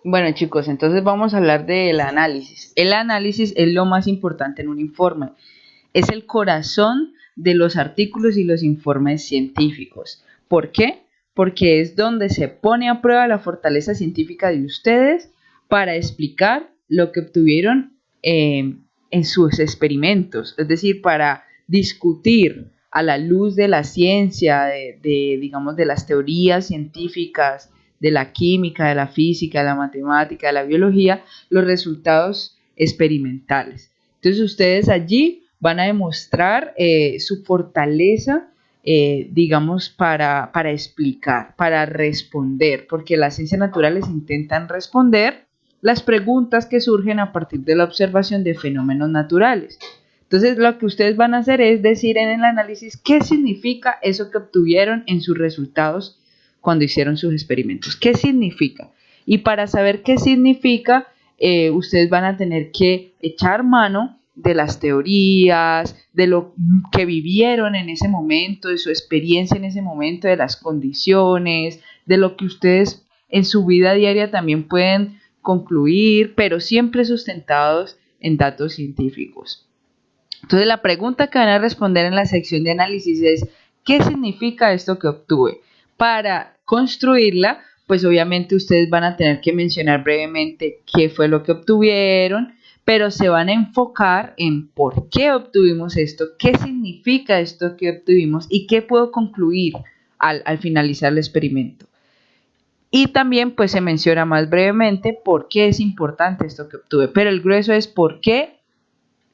Bueno, chicos, entonces vamos a hablar del análisis. El análisis es lo más importante en un informe. Es el corazón de los artículos y los informes científicos. ¿Por qué? Porque es donde se pone a prueba la fortaleza científica de ustedes para explicar lo que obtuvieron en sus experimentos, es decir, para discutir a la luz de la ciencia, digamos, de las teorías científicas, de la química, de la física, de la matemática, de la biología, los resultados experimentales. Entonces ustedes allí van a demostrar su fortaleza, digamos, para explicar, para responder, porque las ciencias naturales intentan responder las preguntas que surgen a partir de la observación de fenómenos naturales. Entonces, lo que ustedes van a hacer es decir en el análisis qué significa eso que obtuvieron en sus resultados cuando hicieron sus experimentos. ¿Qué significa? Y para saber qué significa, ustedes van a tener que echar mano de las teorías, de lo que vivieron en ese momento, de su experiencia en ese momento, de las condiciones, de lo que ustedes en su vida diaria también pueden concluir, pero siempre sustentados en datos científicos. Entonces, la pregunta que van a responder en la sección de análisis es, ¿qué significa esto que obtuve? Para construirla, pues obviamente ustedes van a tener que mencionar brevemente qué fue lo que obtuvieron, pero se van a enfocar en por qué obtuvimos esto, qué significa esto que obtuvimos y qué puedo concluir al finalizar el experimento. Y también pues se menciona más brevemente por qué es importante esto que obtuve, pero el grueso es por qué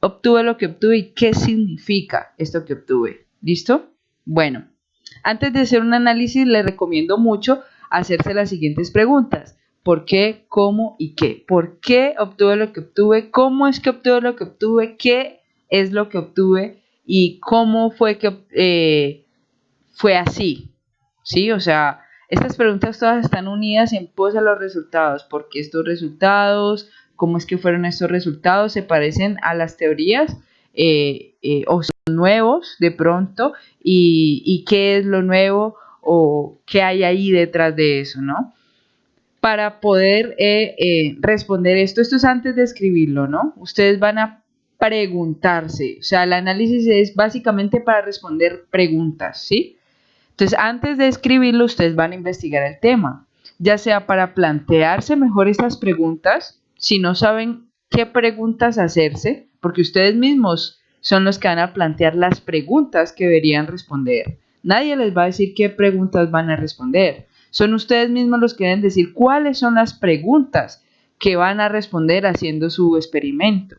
obtuve lo que obtuve y qué significa esto que obtuve. ¿Listo? Bueno, antes de hacer un análisis les recomiendo mucho hacerse las siguientes preguntas. ¿Por qué? ¿Cómo? ¿Y qué? ¿Por qué obtuve lo que obtuve? ¿Cómo es que obtuve lo que obtuve? ¿Qué es lo que obtuve? ¿Y cómo fue que fue así? ¿Sí? O sea, estas preguntas todas están unidas en pos a los resultados. ¿Por qué estos resultados? ¿Cómo es que fueron estos resultados? ¿Se parecen a las teorías? ¿O son nuevos de pronto? ¿Y qué es lo nuevo? ¿O qué hay ahí detrás de eso? ¿No? Para poder responder esto es antes de escribirlo, ¿no? Ustedes van a preguntarse. O sea, el análisis es básicamente para responder preguntas, ¿sí? Entonces, antes de escribirlo, ustedes van a investigar el tema, ya sea para plantearse mejor estas preguntas, si no saben qué preguntas hacerse, porque ustedes mismos son los que van a plantear las preguntas que deberían responder. Nadie les va a decir qué preguntas van a responder. Son ustedes mismos los que deben decir cuáles son las preguntas que van a responder haciendo su experimento.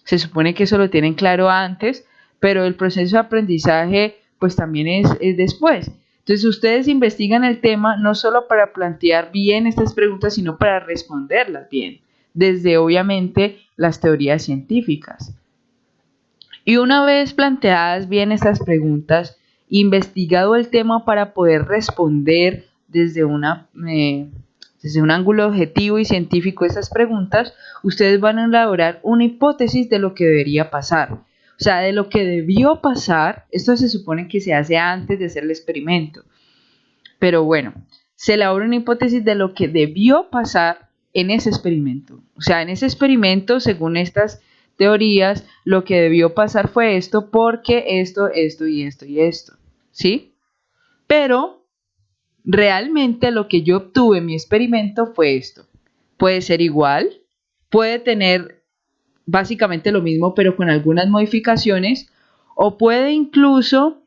Se supone que eso lo tienen claro antes, pero el proceso de aprendizaje pues también es después. Entonces ustedes investigan el tema no solo para plantear bien estas preguntas, sino para responderlas bien, desde obviamente las teorías científicas. Y una vez planteadas bien estas preguntas, investigado el tema para poder responder desde un ángulo objetivo y científico estas preguntas, ustedes van a elaborar una hipótesis de lo que debería pasar. O sea, de lo que debió pasar, esto se supone que se hace antes de hacer el experimento. Pero bueno, se elabora una hipótesis de lo que debió pasar en ese experimento. O sea, en ese experimento, según estas teorías, lo que debió pasar fue esto, porque esto y esto y esto. ¿Sí? Pero realmente lo que yo obtuve en mi experimento fue esto. Puede ser igual, puede tener básicamente lo mismo, pero con algunas modificaciones, o puede incluso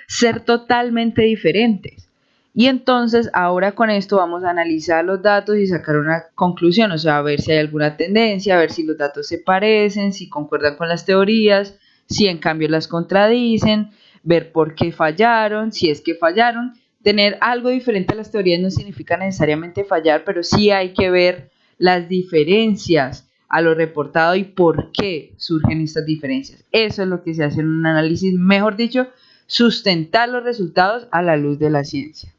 ser totalmente diferentes. Y entonces ahora con esto vamos a analizar los datos y sacar una conclusión, o sea, a ver si hay alguna tendencia, a ver si los datos se parecen, si concuerdan con las teorías, si en cambio las contradicen, ver por qué fallaron, si es que fallaron. Tener algo diferente a las teorías no significa necesariamente fallar, pero sí hay que ver las diferencias a lo reportado y por qué surgen estas diferencias. Eso es lo que se hace en un análisis, mejor dicho, sustentar los resultados a la luz de la ciencia.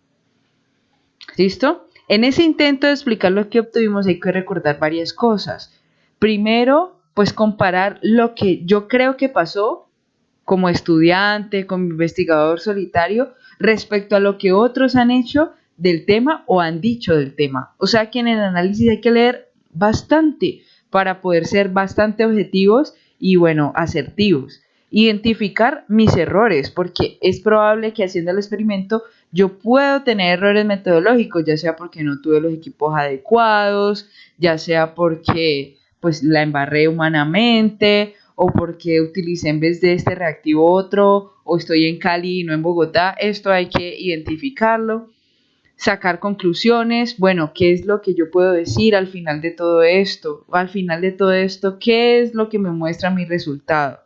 ¿Listo? En ese intento de explicar lo que obtuvimos hay que recordar varias cosas. Primero, pues comparar lo que yo creo que pasó como estudiante, como investigador solitario, respecto a lo que otros han hecho del tema o han dicho del tema. O sea que en el análisis hay que leer bastante para poder ser bastante objetivos y bueno, asertivos. Identificar mis errores, porque es probable que haciendo el experimento yo puedo tener errores metodológicos, ya sea porque no tuve los equipos adecuados, ya sea porque pues la embarré humanamente o porque utilicé en vez de este reactivo otro o estoy en Cali y no en Bogotá. Esto hay que identificarlo, sacar conclusiones. Bueno, ¿qué es lo que yo puedo decir al final de todo esto? Al final de todo esto, ¿qué es lo que me muestra mi resultado?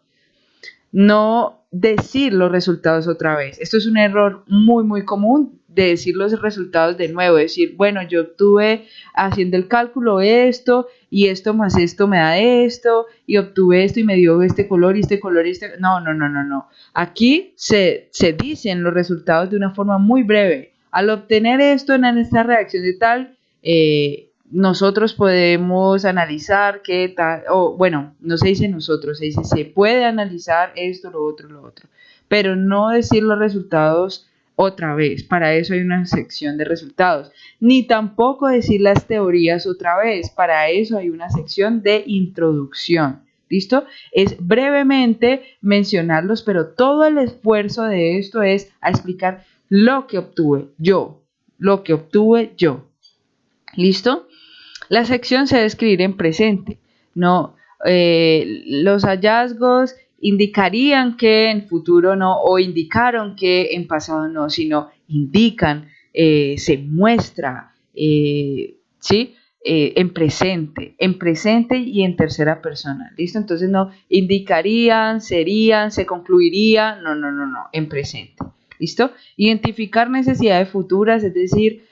No decir los resultados otra vez. Esto es un error muy, muy común de decir los resultados de nuevo. Decir, bueno, yo obtuve haciendo el cálculo esto y esto más esto me da esto y obtuve esto y me dio este color y este color y este. No, no, no, no, no. Aquí se dicen los resultados de una forma muy breve. Al obtener esto en esta reacción de tal, nosotros podemos analizar qué tal, o bueno, no se dice nosotros, se dice se puede analizar esto, lo otro, pero no decir los resultados otra vez, para eso hay una sección de resultados, ni tampoco decir las teorías otra vez, para eso hay una sección de introducción. ¿Listo? Es brevemente mencionarlos, pero todo el esfuerzo de esto es a explicar lo que obtuve yo, lo que obtuve yo. ¿Listo? La sección se debe escribir en presente, no los hallazgos indicarían que en futuro no, o indicaron que en pasado no, sino indican, se muestra, ¿sí? En presente y en tercera persona, ¿listo? Entonces no indicarían, serían, se concluiría, no, no, no, no, en presente, ¿listo? Identificar necesidades futuras, es decir,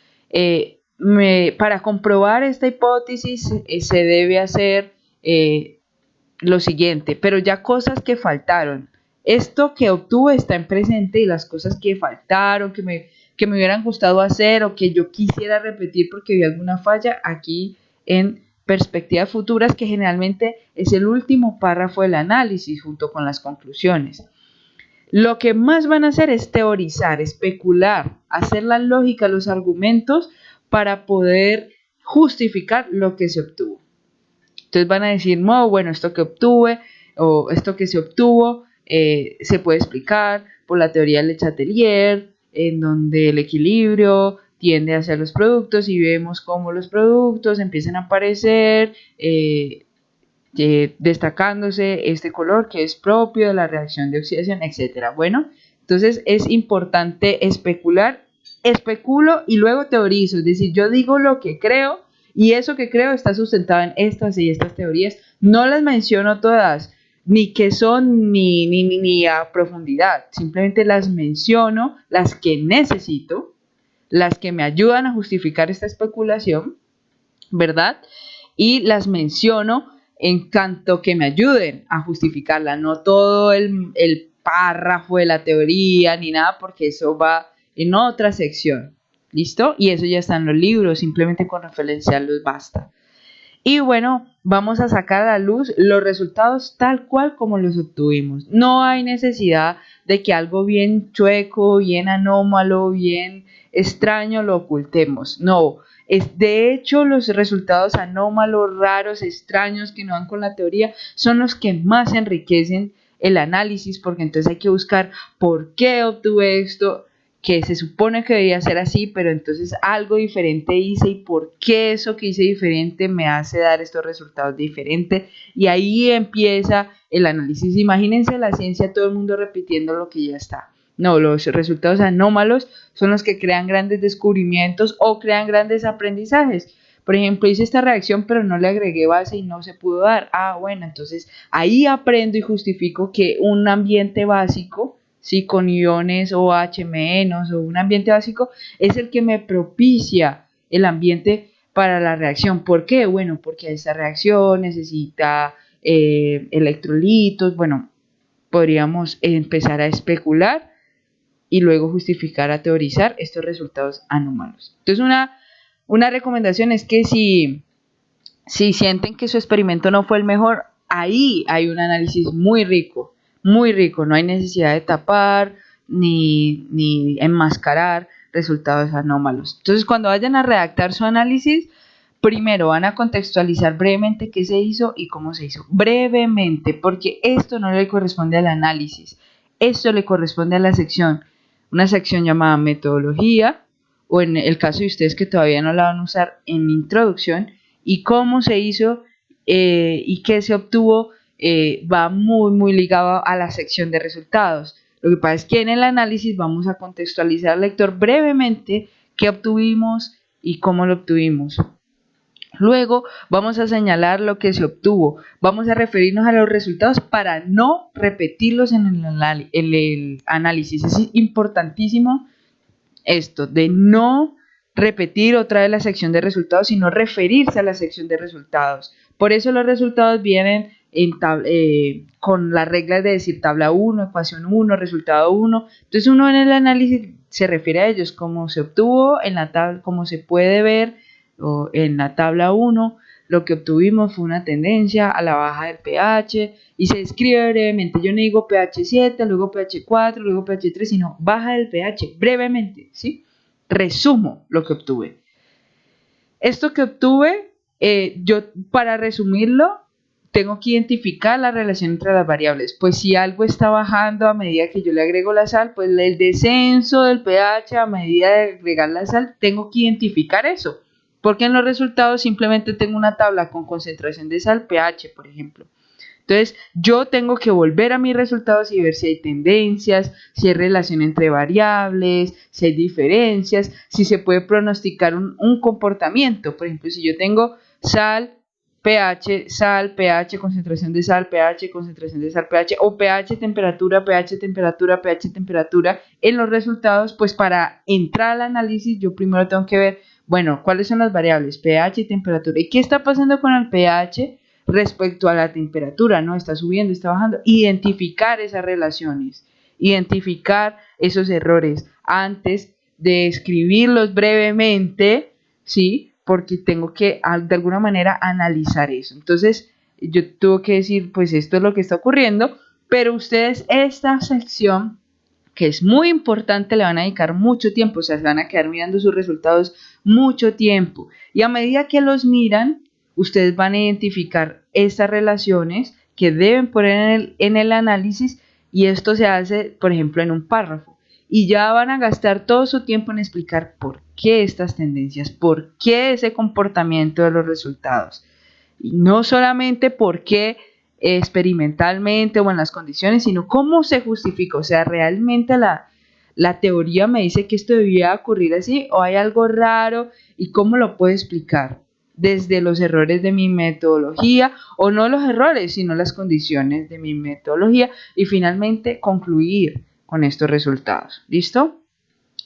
para comprobar esta hipótesis se debe hacer lo siguiente, pero ya cosas que faltaron. Esto que obtuve está en presente y las cosas que faltaron, que me hubieran gustado hacer o que yo quisiera repetir porque vi alguna falla, aquí en perspectivas futuras, que generalmente es el último párrafo del análisis junto con las conclusiones. Lo que más van a hacer es teorizar, especular, hacer la lógica, los argumentos para poder justificar lo que se obtuvo. Entonces van a decir, no, bueno, esto que obtuve o esto que se obtuvo se puede explicar por la teoría de Le Chatelier, en donde el equilibrio tiende hacia los productos y vemos cómo los productos empiezan a aparecer destacándose este color que es propio de la reacción de oxidación, etcétera. Bueno, entonces es importante especular, especulo y luego teorizo, es decir, yo digo lo que creo y eso que creo está sustentado en estas y estas teorías. No las menciono todas, ni qué son, ni a profundidad, simplemente las menciono, las que necesito, las que me ayudan a justificar esta especulación, ¿verdad? Y las menciono en tanto que me ayuden a justificarla, no todo el párrafo de la teoría ni nada, porque eso va en otra sección. ¿Listo? Y eso ya está en los libros, simplemente con referenciarlos basta. Y bueno, vamos a sacar a la luz los resultados tal cual como los obtuvimos. No hay necesidad de que algo bien chueco, bien anómalo, bien extraño lo ocultemos. No, es de hecho los resultados anómalos, raros, extraños que no van con la teoría son los que más enriquecen el análisis, porque entonces hay que buscar por qué obtuve esto, que se supone que debería ser así, pero entonces algo diferente hice y por qué eso que hice diferente me hace dar estos resultados diferentes, y ahí empieza el análisis. Imagínense la ciencia, todo el mundo repitiendo lo que ya está. No, los resultados anómalos son los que crean grandes descubrimientos o crean grandes aprendizajes. Por ejemplo, hice esta reacción pero no le agregué base y no se pudo dar. Ah, bueno, entonces ahí aprendo y justifico que un ambiente básico, sí, con iones o OH menos o un ambiente básico, es el que me propicia el ambiente para la reacción. ¿Por qué? Bueno, porque esta reacción necesita electrolitos. Bueno, podríamos empezar a especular y luego justificar, a teorizar estos resultados anómalos. Entonces, una recomendación es que si sienten que su experimento no fue el mejor, ahí hay un análisis muy rico, no hay necesidad de tapar ni enmascarar, resultados anómalos. Entonces, cuando vayan a redactar su análisis, primero van a contextualizar brevemente qué se hizo y cómo se hizo. Brevemente, porque esto no le corresponde al análisis. Esto le corresponde a la sección, una sección llamada metodología, o en el caso de ustedes que todavía no la van a usar, en introducción, y cómo se hizo y qué se obtuvo va muy ligado a la sección de resultados. Lo que pasa es que en el análisis vamos a contextualizar al lector brevemente qué obtuvimos y cómo lo obtuvimos. Luego vamos a señalar lo que se obtuvo, vamos a referirnos a los resultados para no repetirlos en el análisis. Es importantísimo esto de no repetir otra vez la sección de resultados, sino referirse a la sección de resultados. Por eso los resultados vienen con las reglas de decir tabla 1, ecuación 1, resultado 1. Entonces uno en el análisis se refiere a ellos, cómo se obtuvo en la tabla, cómo se puede ver o en la tabla 1, lo que obtuvimos fue una tendencia a la baja del pH y se describe brevemente. Yo no digo pH 7, luego pH 4, luego pH 3, sino baja del pH brevemente, ¿sí? Resumo lo que obtuve. Esto que obtuve, yo para resumirlo, tengo que identificar la relación entre las variables. Pues si algo está bajando a medida que yo le agrego la sal, pues el descenso del pH a medida de agregar la sal, tengo que identificar eso. Porque en los resultados simplemente tengo una tabla con concentración de sal, pH, por ejemplo. Entonces, yo tengo que volver a mis resultados y ver si hay tendencias, si hay relación entre variables, si hay diferencias, si se puede pronosticar un comportamiento. Por ejemplo, si yo tengo sal, pH, concentración de sal, pH, concentración de sal, pH, o pH, temperatura, pH, temperatura, pH, temperatura, en los resultados, pues para entrar al análisis, yo primero tengo que ver, bueno, ¿cuáles son las variables? pH y temperatura. ¿Y qué está pasando con el pH respecto a la temperatura? ¿No? Está subiendo, está bajando. Identificar esas relaciones, identificar esos errores antes de escribirlos brevemente, ¿sí? Porque tengo que de alguna manera analizar eso. Entonces, yo tuve que decir, pues esto es lo que está ocurriendo, pero ustedes esta sección, que es muy importante, le van a dedicar mucho tiempo, o sea, se van a quedar mirando sus resultados mucho tiempo. Y a medida que los miran, ustedes van a identificar estas relaciones que deben poner en el análisis, y esto se hace, por ejemplo, en un párrafo. Y ya van a gastar todo su tiempo en explicar por qué estas tendencias, por qué ese comportamiento de los resultados. Y no solamente por qué experimentalmente o en las condiciones, sino cómo se justifica. O sea, realmente la teoría me dice que esto debía ocurrir así, o hay algo raro, y cómo lo puedo explicar desde los errores de mi metodología, o no los errores, sino las condiciones de mi metodología, y finalmente concluir con estos resultados. ¿Listo?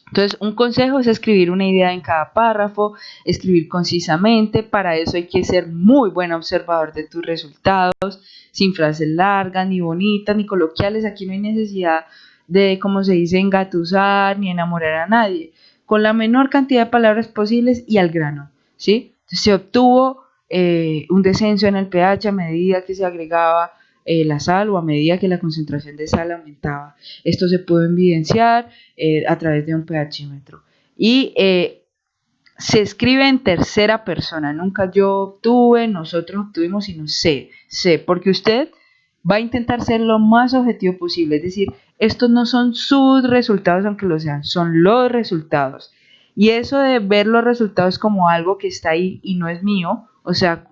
Entonces, un consejo es escribir una idea en cada párrafo, escribir concisamente. Para eso hay que ser muy buen observador de tus resultados, sin frases largas, ni bonitas, ni coloquiales. Aquí no hay necesidad de, como se dice, engatusar ni enamorar a nadie. Con la menor cantidad de palabras posibles y al grano, ¿sí? Se obtuvo un descenso en el pH a medida que se agregaba la sal o a medida que la concentración de sal aumentaba. Esto se puede evidenciar a través de un pHímetro. Y se escribe en tercera persona, nunca yo obtuve, nosotros obtuvimos, sino sé, porque usted va a intentar ser lo más objetivo posible, es decir, estos no son sus resultados aunque lo sean, son los resultados. Y eso de ver los resultados como algo que está ahí y no es mío, o sea,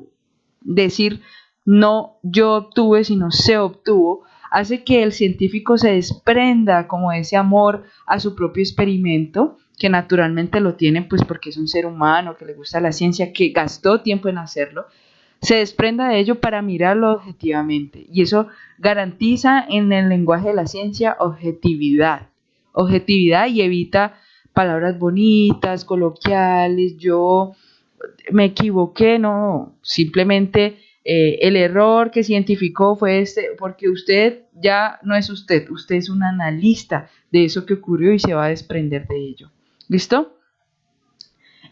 decir no yo obtuve, sino se obtuvo, hace que el científico se desprenda como de ese amor a su propio experimento, que naturalmente lo tiene pues porque es un ser humano, que le gusta la ciencia, que gastó tiempo en hacerlo, se desprenda de ello para mirarlo objetivamente. Y eso garantiza en el lenguaje de la ciencia objetividad y evita palabras bonitas, coloquiales, yo me equivoqué, no, simplemente el error que se identificó fue este, porque usted ya no es usted es un analista de eso que ocurrió y se va a desprender de ello. ¿Listo?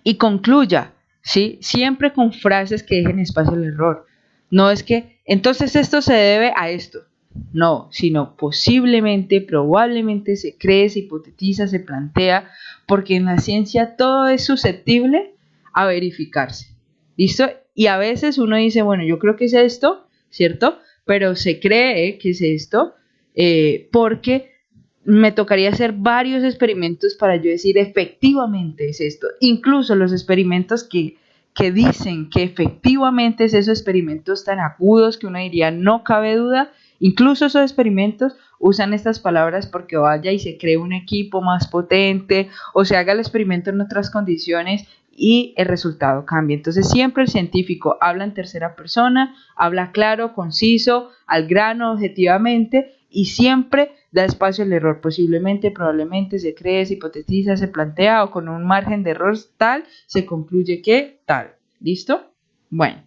Y concluya, ¿sí? Siempre con frases que dejen espacio al error. No es que, entonces esto se debe a esto. no, sino posiblemente, probablemente, se cree, se hipotetiza, se plantea, porque en la ciencia todo es susceptible a verificarse. ¿Listo? Y a veces uno dice, bueno, yo creo que es esto, ¿cierto? Pero se cree que es esto porque me tocaría hacer varios experimentos para yo decir efectivamente es esto. Incluso los experimentos que dicen que efectivamente es esos experimentos tan agudos que uno diría no cabe duda, incluso esos experimentos usan estas palabras porque vaya y se cree un equipo más potente o se haga el experimento en otras condiciones y el resultado cambia. Entonces siempre el científico habla en tercera persona, habla claro, conciso, al grano, objetivamente y siempre da espacio al error. Posiblemente, probablemente, se cree, se hipotetiza, se plantea o con un margen de error tal, se concluye que tal. ¿Listo? Bueno,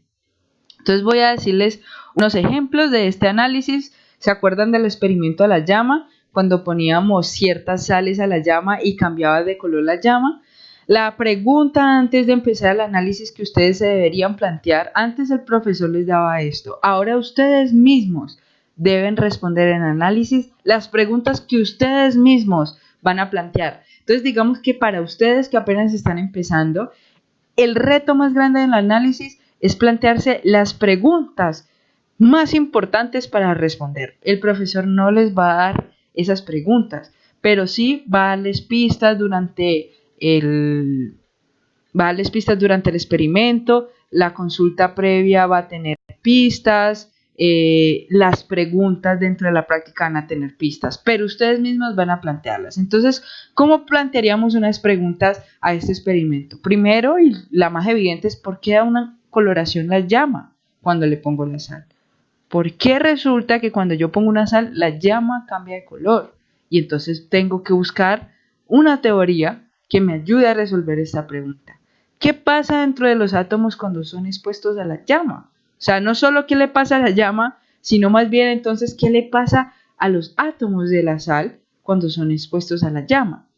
entonces voy a decirles unos ejemplos de este análisis. ¿Se acuerdan del experimento a la llama? Cuando poníamos ciertas sales a la llama y cambiaba de color la llama. La pregunta antes de empezar el análisis que ustedes se deberían plantear, antes el profesor les daba esto, ahora ustedes mismos deben responder en análisis las preguntas que ustedes mismos van a plantear. Entonces digamos que para ustedes que apenas están empezando, el reto más grande del análisis es plantearse las preguntas más importantes para responder. El profesor no les va a dar esas preguntas, pero sí va a darles pistas durante el experimento, la consulta previa va a tener pistas, las preguntas dentro de la práctica van a tener pistas, pero ustedes mismos van a plantearlas. Entonces, ¿cómo plantearíamos unas preguntas a este experimento? Primero, y la más evidente, es ¿por qué da una coloración la llama cuando le pongo la sal? ¿Por qué resulta que cuando yo pongo una sal, la llama cambia de color? Y entonces tengo que buscar una teoría que me ayude a resolver esta pregunta. ¿Qué pasa dentro de los átomos cuando son expuestos a la llama? O sea, no solo qué le pasa a la llama, sino más bien entonces qué le pasa a los átomos de la sal cuando son expuestos a la llama.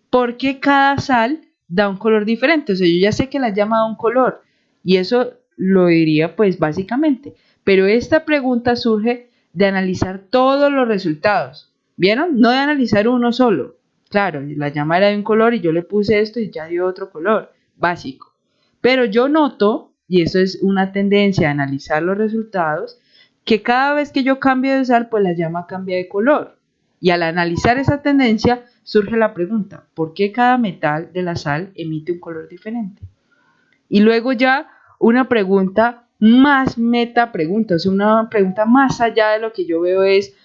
Porque cada sal da un color diferente. O sea, yo ya sé que la llama da un color y eso lo diría pues básicamente. Pero esta pregunta surge de analizar todos los resultados. ¿Vieron? No de analizar uno solo. Claro, la llama era de un color y yo le puse esto y ya dio otro color, básico. Pero yo noto, y eso es una tendencia a analizar los resultados, que cada vez que yo cambio de sal, pues la llama cambia de color. Y al analizar esa tendencia, surge la pregunta, ¿por qué cada metal de la sal emite un color diferente? Y luego ya una pregunta más meta pregunta, o sea, una pregunta más allá de lo que yo veo es,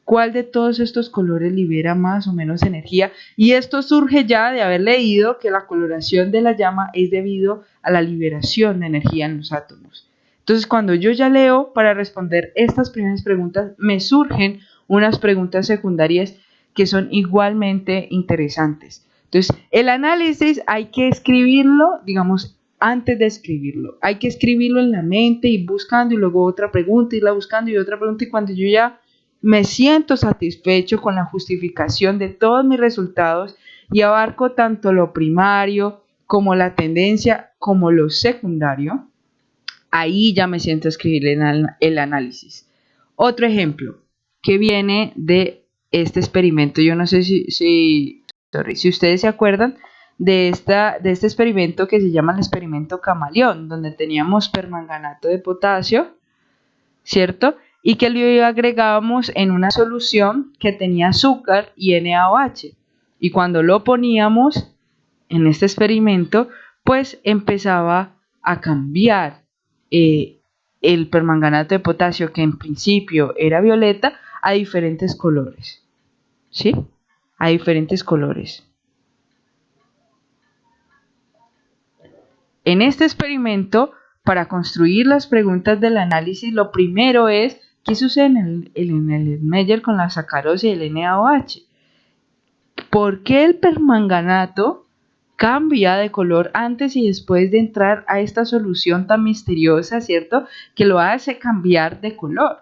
¿cuál de todos estos colores libera más o menos energía? Y esto surge ya de haber leído que la coloración de la llama es debido a la liberación de energía en los átomos. Entonces, cuando yo ya leo para responder estas primeras preguntas, me surgen unas preguntas secundarias que son igualmente interesantes. Entonces, el análisis hay que escribirlo, digamos, antes de escribirlo. Hay que escribirlo en la mente y buscando y luego otra pregunta, irla buscando y otra pregunta y cuando yo ya me siento satisfecho con la justificación de todos mis resultados y abarco tanto lo primario como la tendencia como lo secundario, ahí ya me siento a escribir el análisis. Otro ejemplo que viene de este experimento, yo no sé si ustedes se acuerdan de este experimento que se llama el experimento camaleón, donde teníamos permanganato de potasio, ¿cierto? Y que lo agregábamos en una solución que tenía azúcar y NaOH. Y cuando lo poníamos en este experimento, pues empezaba a cambiar el permanganato de potasio, que en principio era violeta, a diferentes colores. ¿Sí? A diferentes colores. En este experimento, para construir las preguntas del análisis, lo primero es ¿qué sucede en el Meyer con la sacarosa y el NaOH? ¿Por qué el permanganato cambia de color antes y después de entrar a esta solución tan misteriosa, ¿cierto? Que lo hace cambiar de color.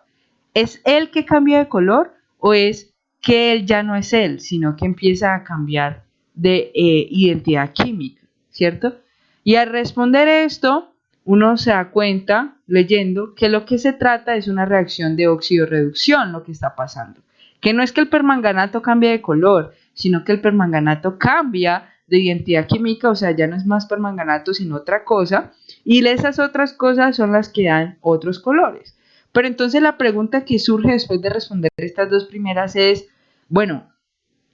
¿Es él que cambia de color o es que él ya no es él, sino que empieza a cambiar de identidad química, ¿cierto? Y al responder esto, uno se da cuenta, leyendo, que lo que se trata es una reacción de óxido-reducción, lo que está pasando. Que no es que el permanganato cambie de color, sino que el permanganato cambia de identidad química, o sea, ya no es más permanganato, sino otra cosa, y esas otras cosas son las que dan otros colores. Pero entonces la pregunta que surge después de responder estas dos primeras es, bueno,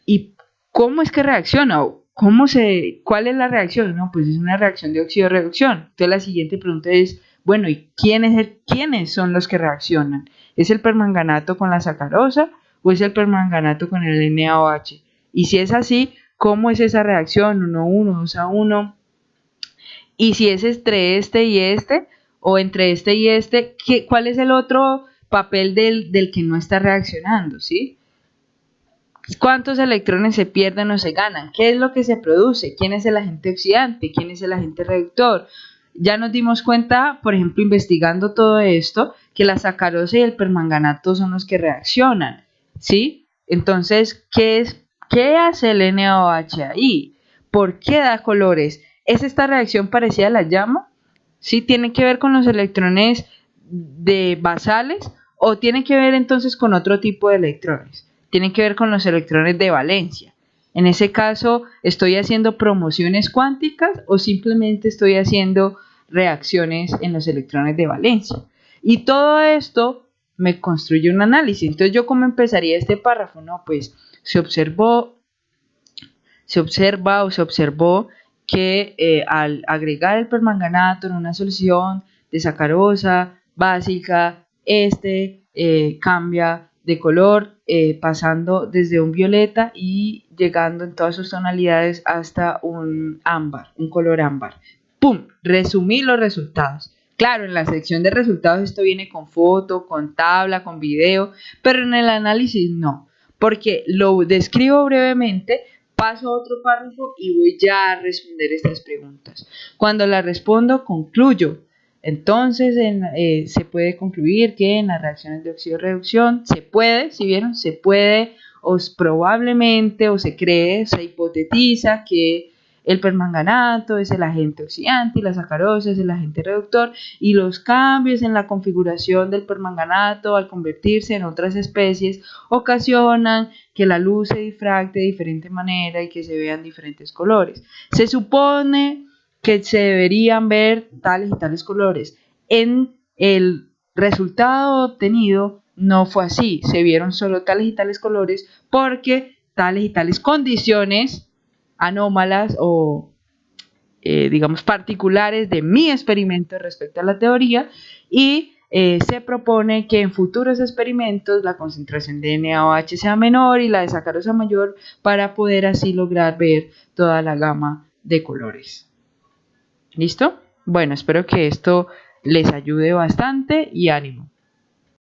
¿y cómo es que reacciona? ¿Cuál es la reacción? No, pues es una reacción de óxido-reducción. Entonces la siguiente pregunta es, bueno, ¿y quiénes son los que reaccionan? ¿Es el permanganato con la sacarosa o es el permanganato con el NaOH? Y si es así, ¿cómo es esa reacción? 1-1, 2-1. Y si es entre este y este, o entre este y este, ¿cuál es el otro papel del que no está reaccionando? ¿Sí? ¿Cuántos electrones se pierden o se ganan? ¿Qué es lo que se produce? ¿Quién es el agente oxidante? ¿Quién es el agente reductor? Ya nos dimos cuenta, por ejemplo, investigando todo esto, que la sacarosa y el permanganato son los que reaccionan, ¿sí? Entonces, ¿qué hace el NaOH ahí? ¿Por qué da colores? ¿Es esta reacción parecida a la llama? ¿Sí? ¿Tiene que ver con los electrones de basales o tiene que ver entonces con otro tipo de electrones? Tiene que ver con los electrones de valencia. En ese caso, ¿estoy haciendo promociones cuánticas o simplemente estoy haciendo reacciones en los electrones de valencia? Y todo esto me construye un análisis. Entonces, ¿yo cómo empezaría este párrafo? No, pues se observó que al agregar el permanganato en una solución de sacarosa básica, cambia de color, pasando desde un violeta y llegando en todas sus tonalidades hasta un ámbar, un color ámbar. ¡Pum! Resumí los resultados. Claro, en la sección de resultados esto viene con foto, con tabla, con video, pero en el análisis no, porque lo describo brevemente, paso a otro párrafo y voy ya a responder estas preguntas. Cuando las respondo, concluyo. Entonces, se puede concluir que en las reacciones de óxido-reducción si vieron, se puede o probablemente o se cree, se hipotetiza que el permanganato es el agente oxidante y la sacarosa es el agente reductor y los cambios en la configuración del permanganato al convertirse en otras especies ocasionan que la luz se difracte de diferente manera y que se vean diferentes colores. Se supone que se deberían ver tales y tales colores. En el resultado obtenido no fue así, se vieron solo tales y tales colores porque tales y tales condiciones anómalas o digamos particulares de mi experimento respecto a la teoría y se propone que en futuros experimentos la concentración de NaOH sea menor y la de sacarosa mayor para poder así lograr ver toda la gama de colores. ¿Listo? Bueno, espero que esto les ayude bastante y ánimo.